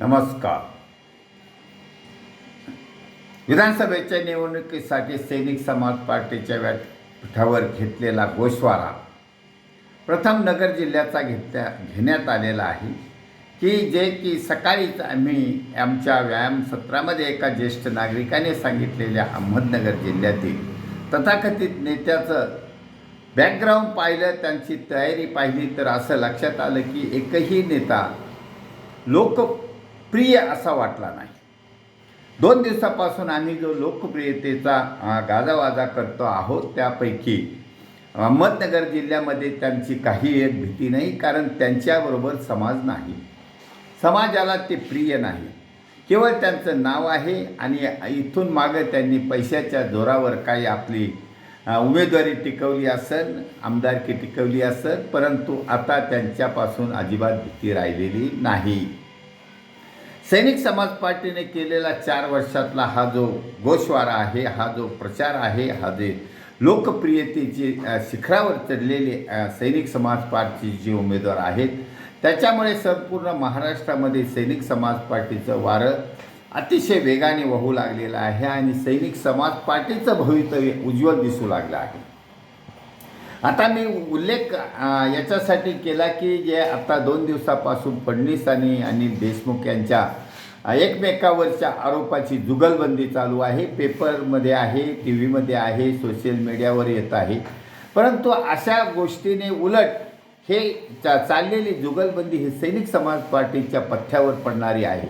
नमस्कार. विधानसभेच्या निवडणुकीसाठी सैनिक समाज पार्टीच्या व्यासपीठावर घेतलेला गोषवारा प्रथम नगर जिल्ह्याचा घेण्यात आलेला आहे की सकाळीच आम्ही आमच्या व्यायाम सत्रामध्ये एका ज्येष्ठ नागरिकाने सांगितलेल्या अहमदनगर जिल्ह्यातील तथाकथित नेत्याचं बॅकग्राऊंड पाहिलं, त्यांची तयारी पाहिली तर असं लक्षात आलं की एकही नेता लोकप्रिय असा वाटला नाही. 2 दिवसापासून आम्ही जो लोकप्रियतेचा गाजावाजा करतो आहोत त्यापैकी अहमदनगर जिल्ह्यामध्ये त्यांची काही एक भीती नाही, कारण त्यांच्याबरोबर समाज नाही, समाजाला ते प्रिय नाही. केवळ त्यांचं नाव आहे आणि इथून मागं त्यांनी पैशाच्या जोरावर काही आपली उमेदवारी टिकवली असेल, आमदारकी टिकवली असेल, परंतु आता त्यांच्यापासून अजिबात भीती राहिलेली नाही. सैनिक समाज पार्टीने केलेला 4 वर्षातला हा जो गोषवारा आहे, हा जो प्रचार आहे, हा जे लोकप्रियतेचे शिखरावर चढलेले सैनिक समाज पार्टीचे उमेदवार आहेत, त्याच्यामुळे संपूर्ण महाराष्ट्रामध्ये सैनिक समाज पार्टीचं वारं अतिशय वेगाने वाहू लागलेलं आहे आणि सैनिक समाज पार्टीचं भवितव्य उज्ज्वल दिसू लागलं आहे. आता मी उल्लेख याच्यासाठी केला की जे आता 2 दिवसापासून फडणवीस आणि अनिल देशमुख यांच्या एकमेकावरच्या आरोपाची जुगलबंदी चालू आहे. पेपरमध्ये आहे, टी व्हीमध्ये आहे, सोशल मीडियावर येत आहे. परंतु अशा गोष्टीने उलट हे चाललेली जुगलबंदी ही सैनिक समाज पार्टीच्या पथ्यावर पडणारी आहे.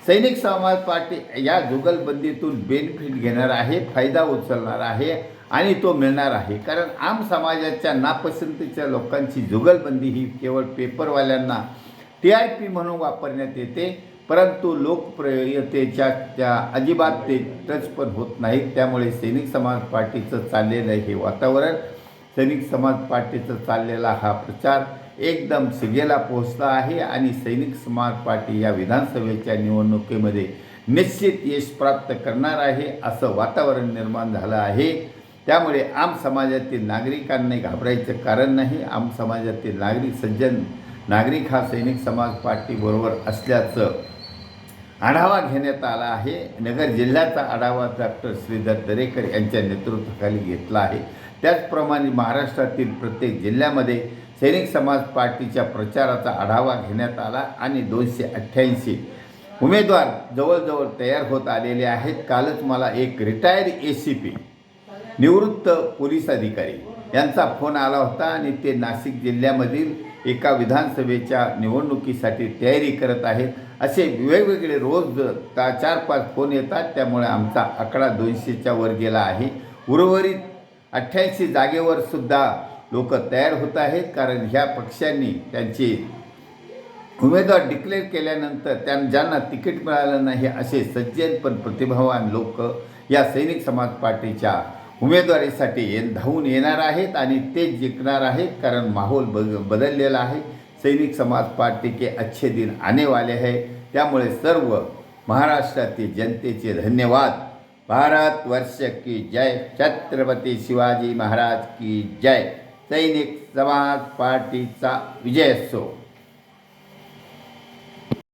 सैनिक समाज पार्टी या जुगलबंदीतून बेनिफिट घेणार आहे, फायदा उचलणार आहे आणि तो मिळणार आहे. कारण आम समाजाच्या नापसंतीच्या लोकांची जुगलबंदी ही केवळ पेपरवाल्यांना TRP म्हणून वापरण्यात येते, परंतु लोकप्रियतेच्या त्या अजिबात ते टच पण होत नाहीत. त्यामुळे सैनिक समाज पार्टीचं चाललेलं हे वातावरण, सैनिक समाज पार्टीचं चाललेला हा प्रचार एकदम शिगेला पोहोचला आहे आणि सैनिक समाज पार्टी या विधानसभेच्या निवडणुकीमध्ये निश्चित यश प्राप्त करणार आहे असं वातावरण निर्माण झालं आहे. त्यामुळे आम समाजातील नागरिकांनी घाबरायचं कारण नाही. आम समाजातील नागरिक, सज्जन नागरिक हा सैनिक समाज पार्टीबरोबर असल्याचं आढावा घेण्यात आला आहे. नगर जिल्ह्याचा आढावा डॉक्टर श्रीधर दरेकर यांच्या नेतृत्वाखाली घेतला आहे. त्याचप्रमाणे महाराष्ट्रातील प्रत्येक जिल्ह्यामध्ये सैनिक समाज पार्टीच्या प्रचाराचा आढावा घेण्यात आला आणि 288 उमेदवार जवळजवळ तयार होत आलेले आहेत. कालच मला एक रिटायर्ड ACP निवृत्त पोलीस अधिकारी यांचा फोन आला होता आणि ते नाशिक जिल्ह्यामधील एका विधानसभेच्या निवडणुकीसाठी तयारी करत आहेत. असे वेगवेगळे रोज 4-5 फोन येतात. त्यामुळे आमचा आकडा 200च्या वर गेला आहे. उर्वरित 88 जागेवर सुद्धा लोक तयार होत आहेत, कारण ह्या पक्षांनी त्यांचे उमेदवार डिक्लेअर केल्यानंतर ज्यांना तिकीट मिळालं नाही असे सज्जन पण प्रतिभावान लोक या सैनिक समाज पार्टीच्या उमेदवारीसाठी धावून येणार आहेत आणि ते जिंकणार आहेत, कारण माहोल बदललेला आहे. सैनिक समाज पार्टी के अच्छे दिन आने वाले हैं. त्यामुळे सर्व महाराष्ट्रातील जनतेचे धन्यवाद. भारत वर्ष की जय. छत्रपती शिवाजी महाराज की जय. सैनिक समाज पार्टीचा विजय असो.